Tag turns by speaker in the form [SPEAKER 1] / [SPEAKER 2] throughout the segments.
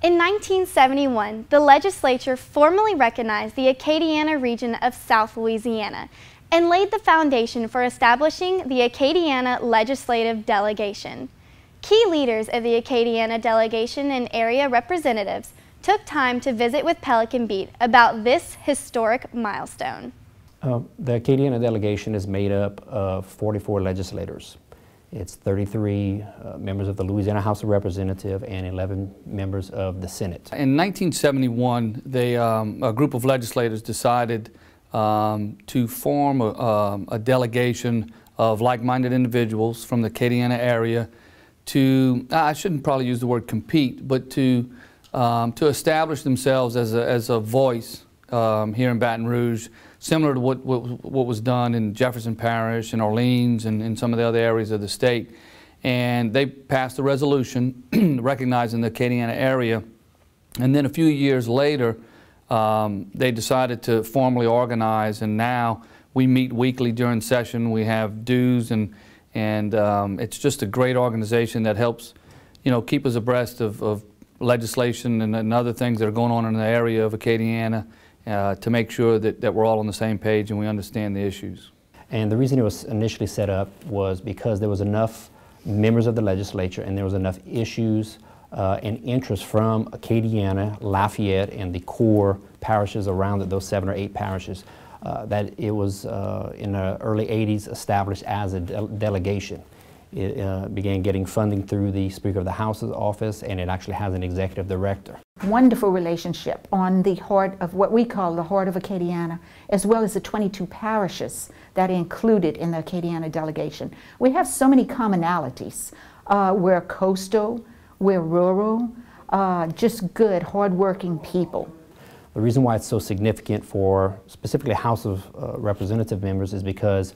[SPEAKER 1] In 1971, the legislature formally recognized the Acadiana region of South Louisiana and laid the foundation for establishing the Acadiana Legislative Delegation. Key leaders of the Acadiana Delegation and area representatives took time to visit with Pelican Beat about this historic milestone.
[SPEAKER 2] The Acadiana Delegation is made up of 44 legislators. It's 33 members of the Louisiana House of Representatives and 11 members of the Senate.
[SPEAKER 3] In 1971, a group of legislators decided to form a delegation of like-minded individuals from the Acadiana area to, I shouldn't probably use the word compete, but to establish themselves as a voice here in Baton Rouge, similar to what was done in Jefferson Parish and Orleans and in some of the other areas of the state. And they passed a resolution recognizing the Acadiana area. And then a few years later, they decided to formally organize, and now we meet weekly during session. We have dues, and it's just a great organization that helps, keep us abreast of legislation and other things that are going on in the area of Acadiana, to make sure that we're all on the same page and we understand the issues.
[SPEAKER 2] And the reason it was initially set up was because there was enough members of the legislature and there was enough issues and interest from Acadiana, Lafayette, and the core parishes around it, those 7 or 8 parishes, that it was in the early 80s established as a delegation. It began getting funding through the Speaker of the House's office, and it actually has an executive director.
[SPEAKER 4] Wonderful relationship on the heart of what we call the heart of Acadiana, as well as the 22 parishes that are included in the Acadiana delegation. We have so many commonalities. We're coastal, we're rural, just good, hardworking people.
[SPEAKER 2] The reason why it's so significant for specifically House of Representative members is because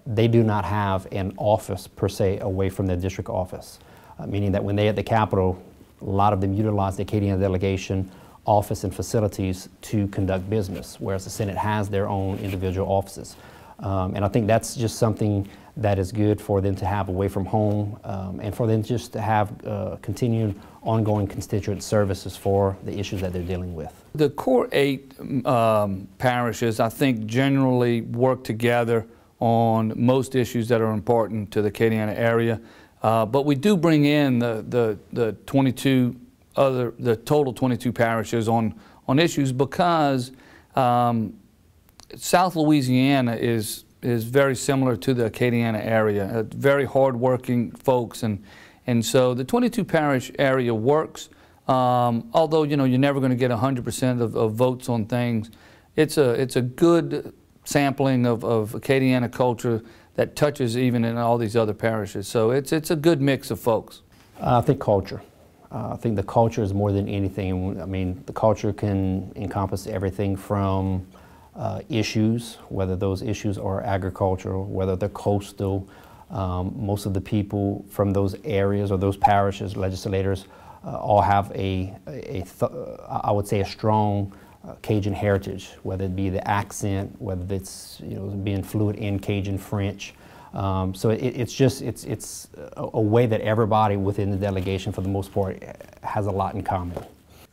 [SPEAKER 2] they do not have an office per se away from their district office, meaning that when they're at the Capitol, a lot of them utilize the Acadiana Delegation office and facilities to conduct business, whereas the Senate has their own individual offices. And I think that's just something that is good for them to have away from home, and for them just to have continued ongoing constituent services for the issues that they're dealing with.
[SPEAKER 3] The core 8 parishes, I think, generally work together on most issues that are important to the Acadiana area. But we do bring in the total 22 parishes on issues because South Louisiana is very similar to the Acadiana area, very hard-working folks, and so the 22 parish area works. Although you're never going to get 100% of votes on things, it's a good sampling of Acadiana culture that touches even in all these other parishes. So it's a good mix of folks.
[SPEAKER 2] I think culture. I think the culture is more than anything. I mean, the culture can encompass everything from issues, whether those issues are agricultural, whether they're coastal. Most of the people from those areas or those parishes, legislators, all have I would say, a strong Cajun heritage, whether it be the accent, whether it's being fluent in Cajun French. So it's a way that everybody within the delegation, for the most part, has a lot in common.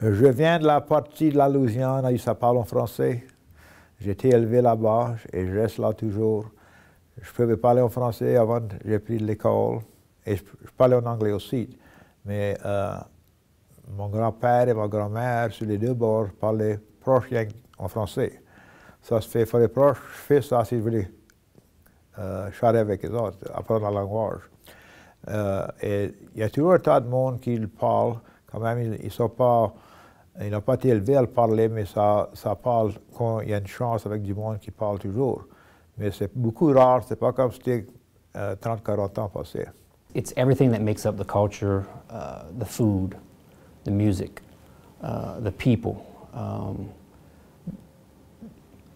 [SPEAKER 5] Je viens de la partie de la Louisiane où ça parle en français. J'ai été élevé là-bas et je reste là toujours. Je pouvais parler en français avant, j'ai pris de l'école, et je parlais en anglais aussi. Mais mon grand-père et ma grand-mère, sur les 2 bords, parlaient proche en français. Ça se fait, les proches, je fais ça si je voulais charrer avec les autres, apprendre la langue. Et il y a toujours un tas de monde qui le parle, quand même, ils n'ont pas été élevés à le parler, mais ça parle quand il y a une chance avec du monde qui parle toujours. Mais c'est beaucoup rare, c'est pas comme c'était 30-40 ans passés.
[SPEAKER 2] It's everything that makes up the culture, the food, the music, the people.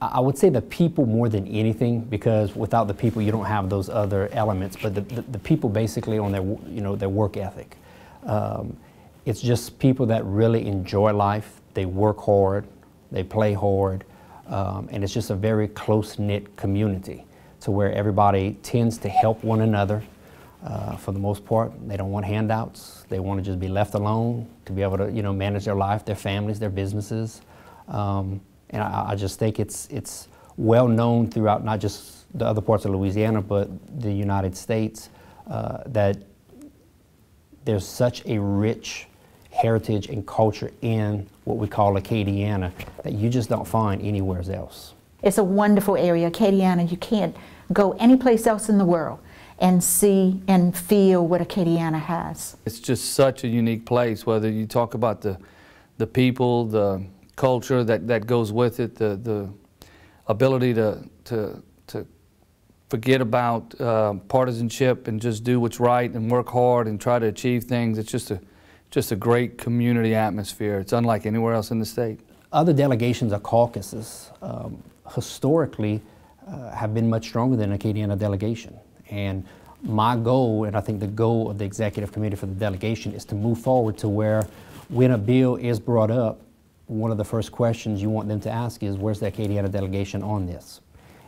[SPEAKER 2] I would say the people more than anything, because without the people you don't have those other elements. But the people basically on their work ethic. It's just people that really enjoy life. They work hard, they play hard, and it's just a very close-knit community, to where everybody tends to help one another. For the most part, they don't want handouts. They want to just be left alone to be able to, you know, manage their life, their families, their businesses. And I just think it's well known throughout not just the other parts of Louisiana, but the United States, that there's such a rich heritage and culture in what we call Acadiana that you just don't find anywhere else.
[SPEAKER 4] It's a wonderful area, Acadiana. You can't go anyplace else in the world and see and feel what Acadiana has.
[SPEAKER 3] It's just such a unique place, whether you talk about the people, the culture that goes with it, the ability to forget about partisanship and just do what's right and work hard and try to achieve things. It's just a great community atmosphere. It's unlike anywhere else in the state.
[SPEAKER 2] Other delegations or caucuses historically have been much stronger than Acadiana delegation. And my goal, and I think the goal of the executive committee for the delegation, is to move forward to where when a bill is brought up, one of the first questions you want them to ask is, where's the Acadiana delegation on this?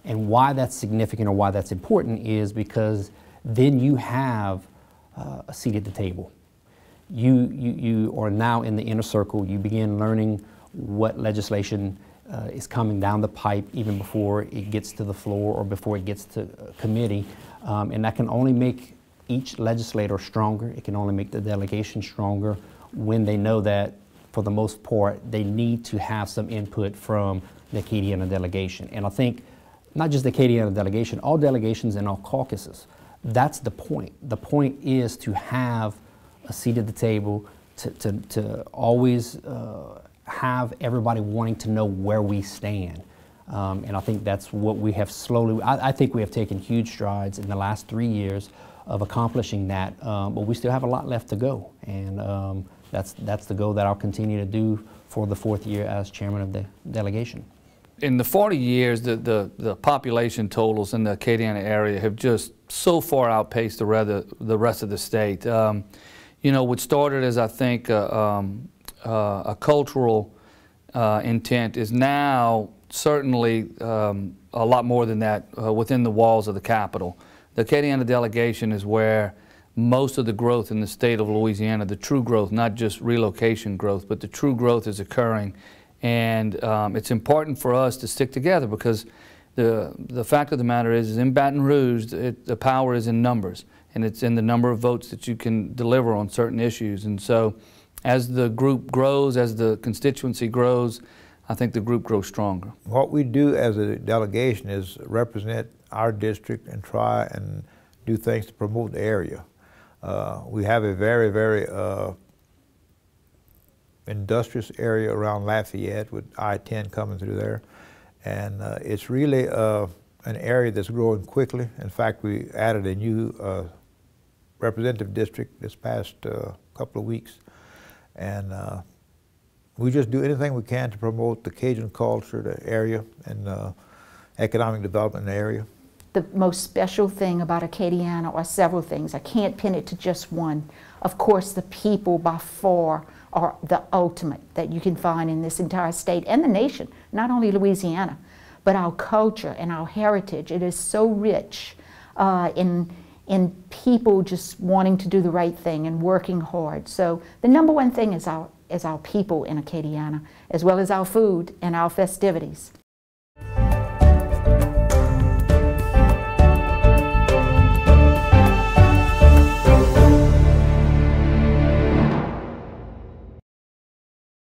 [SPEAKER 2] And why that's significant or why that's important is because then you have a seat at the table. You are now in the inner circle. You begin learning what legislation is coming down the pipe even before it gets to the floor or before it gets to committee. And that can only make each legislator stronger. It can only make the delegation stronger when they know that, for the most part, they need to have some input from the Acadiana delegation. And I think not just the Acadiana delegation, all delegations and all caucuses, that's the point. The point is to have a seat at the table, to always have everybody wanting to know where we stand. And I think that's what we have slowly, I think we have taken huge strides in the last 3 years of accomplishing that, but we still have a lot left to go. And that's the goal that I'll continue to do for the 4th year as chairman of the delegation.
[SPEAKER 3] In the 40 years, the population totals in the Acadiana area have just so far outpaced the rest of the state. You know, what started as, I think, a cultural intent is now certainly a lot more than that within the walls of the Capitol. The Acadiana delegation is where most of the growth in the state of Louisiana, the true growth, not just relocation growth, but the true growth is occurring. And it's important for us to stick together because the fact of the matter is in Baton Rouge, the power is in numbers, and it's in the number of votes that you can deliver on certain issues. And so as the group grows, as the constituency grows, I think the group grows stronger.
[SPEAKER 5] What we do as a delegation is represent our district and try and do things to promote the area. We have a very, very industrious area around Lafayette with I-10 coming through there. And it's really an area that's growing quickly. In fact, we added a new representative district this past couple of weeks. And we just do anything we can to promote the Cajun culture, the area, and economic development in the area.
[SPEAKER 4] The most special thing about Acadiana are several things. I can't pin it to just one. Of course, the people by far are the ultimate that you can find in this entire state and the nation, not only Louisiana, but our culture and our heritage. It is so rich in people just wanting to do the right thing and working hard. So the number one thing is our people in Acadiana, as well as our food and our festivities.